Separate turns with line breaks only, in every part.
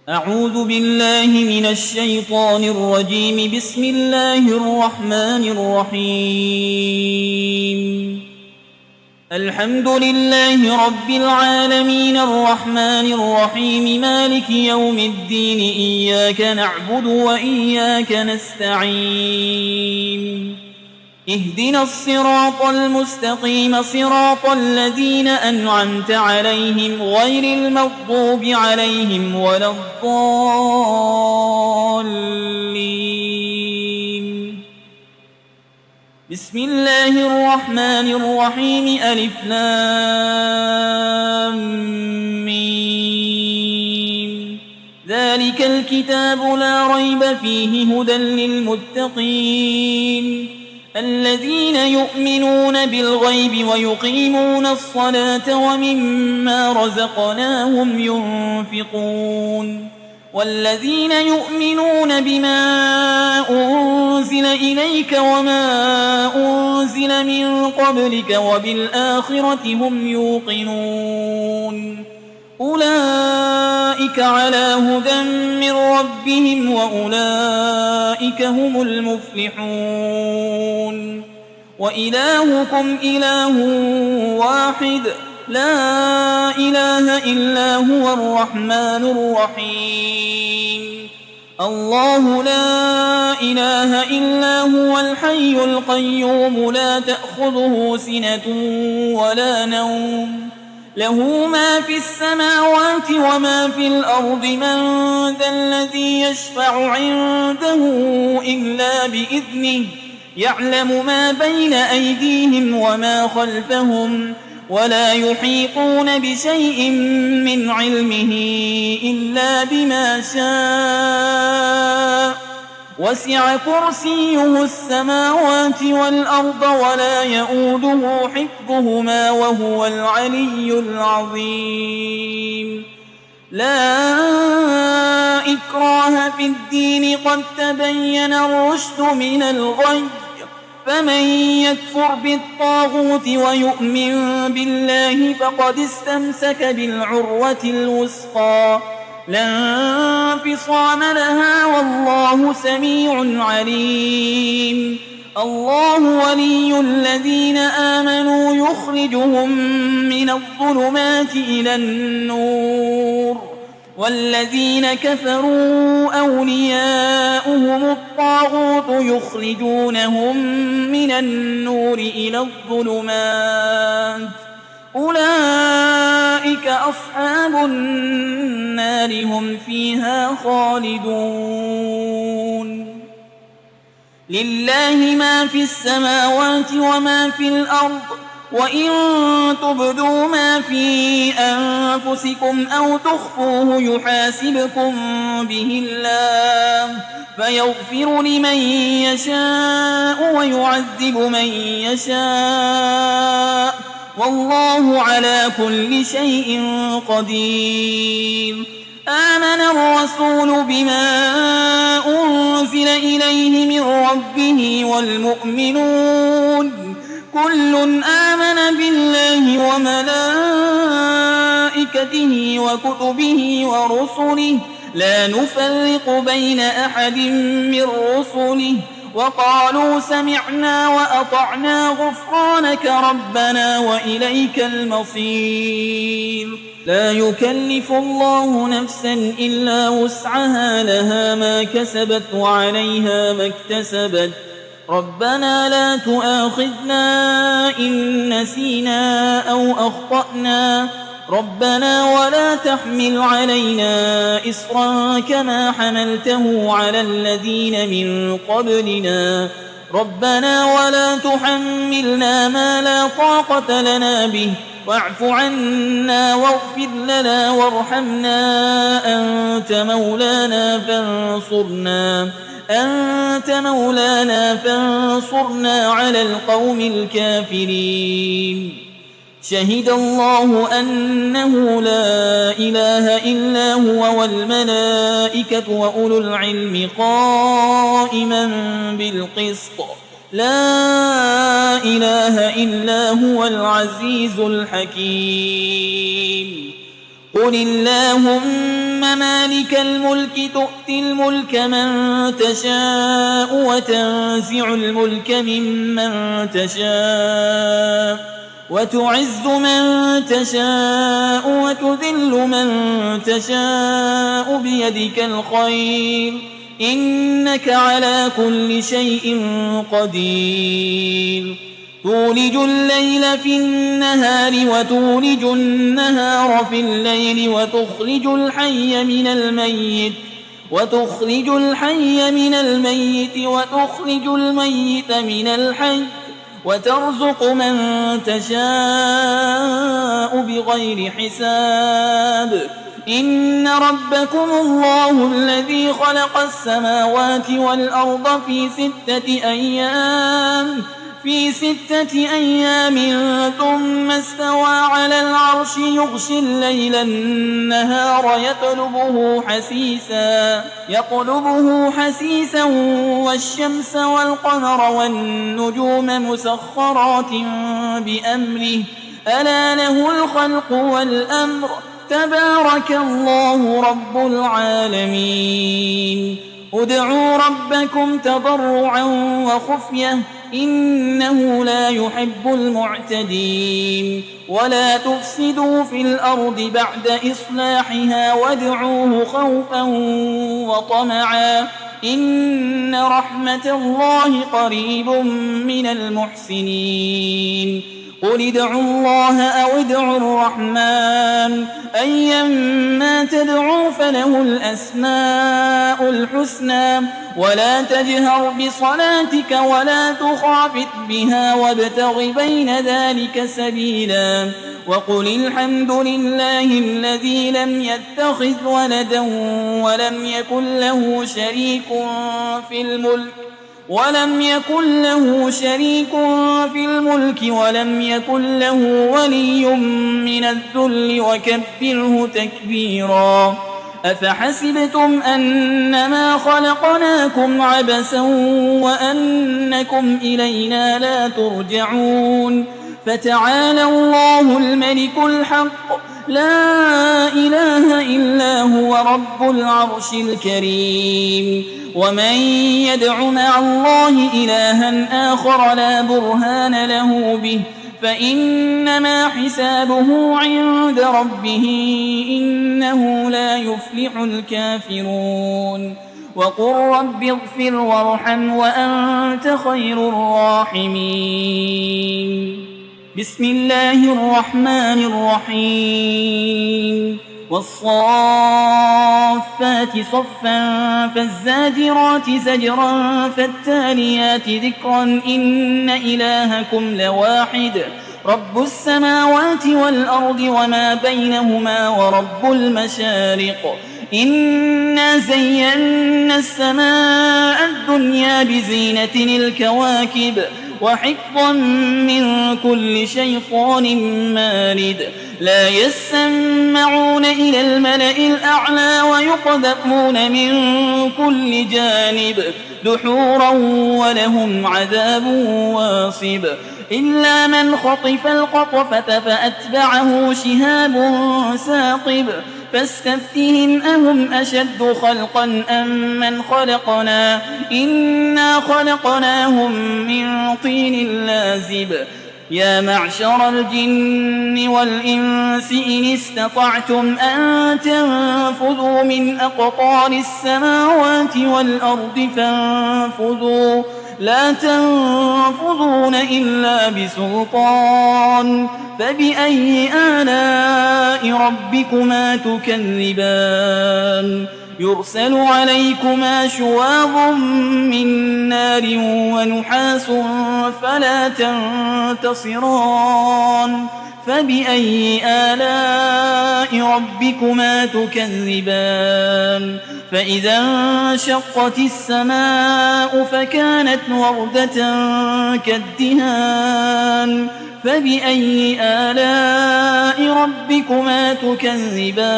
أعوذ بالله من الشيطان الرجيم. بسم الله الرحمن الرحيم. الحمد لله رب العالمين الرحمن الرحيم مالك يوم الدين. إياك نعبد وإياك نستعين. اهدنا الصراط المستقيم صراط الذين أنعمت عليهم غير المغضوب عليهم ولا الضالين. بسم الله الرحمن الرحيم. ألف لام ميم. ذلك الكتاب لا ريب فيه هدى للمتقين الذين يؤمنون بالغيب ويقيمون الصلاة ومما رزقناهم ينفقون والذين يؤمنون بما أنزل إليك وما أنزل من قبلك وبالآخرة هم يوقنون أولئك على هدى من ربهم وأولئك هم المفلحون. وإلهكم إله واحد لا إله إلا هو الرحمن الرحيم. الله لا إله إلا هو الحي القيوم لا تأخذه سنة ولا نوم له ما في السماوات وما في الأرض. من ذا الذي يشفع عنده إلا بإذنه يعلم ما بين أيديهم وما خلفهم ولا يحيطون بشيء من علمه إلا بما شاء. وسع كرسيه السماوات والأرض ولا يؤوده حفظهما وهو العلي العظيم. لا إكراه في الدين قد تبين الرشد من الغي. فمن يكفر بالطاغوت ويؤمن بالله فقد استمسك بالعروة الوثقى لا انفصام لها والله سميع عليم. الله ولي الذين آمنوا يخرجهم من الظلمات إلى النور والذين كفروا أولياؤهم الطاغوت يخرجونهم من النور إلى الظلمات. أولئك أصحاب النار هم فيها خالدون. لله ما في السماوات وما في الأرض وإن تبدوا ما في أنفسكم أو تخفوه يحاسبكم به الله فيغفر لمن يشاء ويعذب من يشاء والله على كل شيء قدير. آمن الرسول بما أنزل إليه من ربه والمؤمنون كل آمن بالله وملائكته وكتبه ورسله لا نفرق بين أحد من رسله وقالوا سمعنا وأطعنا غفرانك ربنا وإليك المصير. لا يكلف الله نفسا إلا وسعها لها ما كسبت وعليها ما اكتسبت. ربنا لا تؤاخذنا إن نسينا أو أخطأنا ربنا ولا تحمل علينا إصرا كما حملته على الذين من قبلنا ربنا ولا تحملنا ما لا طاقة لنا به واعف عنا واغفر لنا وارحمنا أنت مولانا فانصرنا على القوم الكافرين. شهد الله أنه لا إله إلا هو والملائكة وأولو العلم قائما بالقسط لا إله إلا هو العزيز الحكيم. قل اللهم مالك الملك تؤتي الملك من تشاء وتنزع الملك ممن تشاء وتعز من تشاء وتذل من تشاء بيدك الخير إنك على كل شيء قدير تولج الليل في النهار وتولج النهار في الليل وتخرج الحي من الميت وتخرج الميت من الحي وترزق من تشاء بغير حساب إن ربكم الله الذي خلق السماوات والأرض في 6 أيام ثم استوى على العرش يغشي الليل النهار يطلبه حسيسا والشمس والقمر والنجوم مسخرات بأمره ألا له الخلق والأمر تبارك الله رب العالمين ادعوا ربكم تضرعا وخفية إنه لا يحب المعتدين ولا تفسدوا في الأرض بعد إصلاحها وادعوه خوفا وطمعا إن رحمة الله قريب من المحسنين قل ادعوا الله أو ادعوا الرحمن أيما تدعوا فله الأسماء الحسنى ولا تجهر بصلاتك ولا تخافت بها وابتغ بين ذلك سبيلا وقل الحمد لله الذي لم يتخذ ولدا ولم يكن له شريك في الملك ولم يكن له ولي من الذل وكبره تكبيرا أفحسبتم أنما خلقناكم عبثا وأنكم إلينا لا ترجعون فتعالى الله الملك الحق لا إله إلا هو رب العرش الكريم ومن يدع مع الله إلها آخر لا برهان له به فإنما حسابه عند ربه إنه لا يفلح الكافرون وقل رب اغفر وارحم وأنت خير الراحمين بسم الله الرحمن الرحيم والصافات صفا فالزاجرات زجرا فالتاليات ذكرا إن إلهكم لواحد رب السماوات والأرض وما بينهما ورب المشارق إنا زينا السماء الدنيا بزينة الكواكب وحفظا من كل شيطان مارد لا يسمعون إلى الملأ الأعلى ويقذفون من كل جانب دحورا ولهم عذاب واصب إلا من خطف الخطفة فأتبعه شهاب ثاقب فاستفتهم أهم أشد خلقا أم من خلقنا إنا خلقناهم من طين لازب يا معشر الجن والإنس إن استطعتم أن تنفذوا من أقطار السماوات والأرض فانفذوا لا تنفذون إلا بسلطان فبأي آلاء ربكما تكذبان يرسل عليكما شواظ من نار ونحاس فلا تنتصران فبأي آلاء ربكما تكذبان فإذا انشقت السماء فكانت وردة كالدهان فبأي آلاء ربكما تكذبان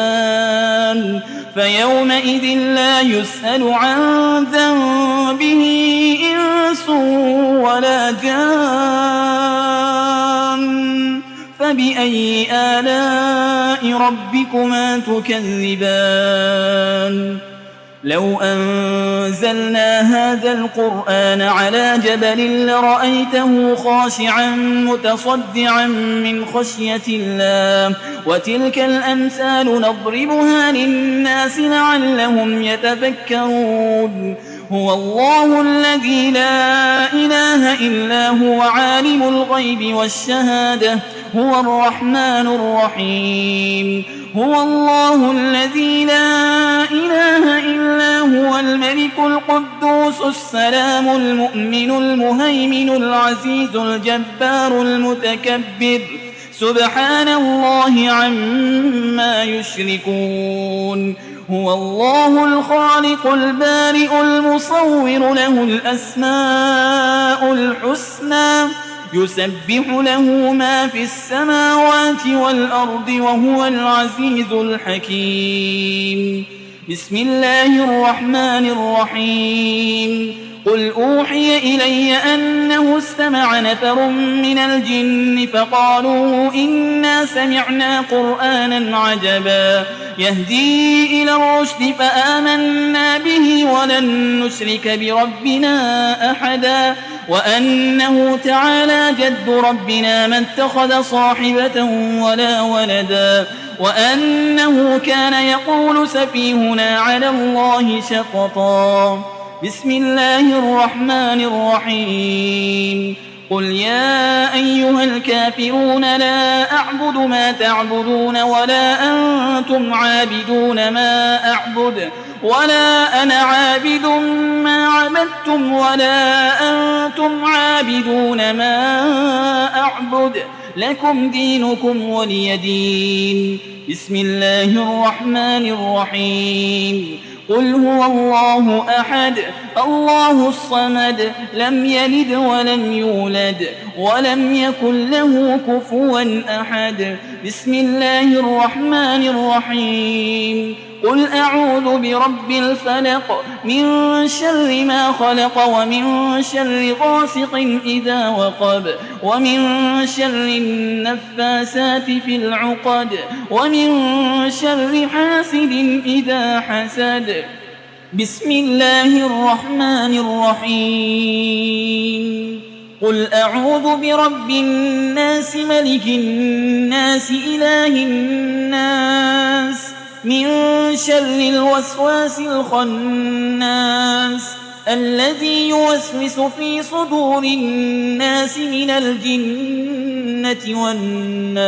فيومئذ لا يسأل عن ذنبه إنس ولا جان فبأي آلاء ربكما تكذبان لو أنزلنا هذا القرآن على جبل لرأيته خاشعا متصدعا من خشية الله وتلك الأمثال نضربها للناس لعلهم يتفكرون هو الله الذي لا إله إلا هو عالم الغيب والشهادة هو الرحمن الرحيم هو الله الذي لا إله إلا هو الملك القدوس السلام المؤمن المهيمن العزيز الجبار المتكبر سبحان الله عما يشركون هو الله الخالق البارئ المصور له الأسماء الحسنى يسبح له ما في السماوات والأرض وهو العزيز الحكيم بسم الله الرحمن الرحيم قل أوحي إلي أنه استمع نفر من الجن فقالوا إنا سمعنا قرآنا عجبا يهدي إلى الرشد فآمنا به ولن نشرك بربنا أحدا وأنه تعالى جد ربنا ما اتخذ صاحبة ولا ولدا وأنه كان يقول سفيهنا على الله شططا بسم الله الرحمن الرحيم قل يا أيها الكافرون لا أعبد ما تعبدون ولا أنتم عابدون ما أعبد ولا أنا عابد ما عبدتم ولا أنتم عابدون ما أعبد لكم دينكم ولي دين بسم الله الرحمن الرحيم قل هو الله أحد الله الصمد لم يلد ولم يولد ولم يكن له كفوا أحد بسم الله الرحمن الرحيم قل أعوذ برب الفلق من شر ما خلق ومن شر غاسق إذا وقب ومن شر النفاسات في العقد ومن شر حاسد إذا حسد بسم الله الرحمن الرحيم قل أعوذ برب الناس ملك الناس إله الناس من شر الوسواس الخناس الذي يوسوس في صدور الناس من الجنة والناس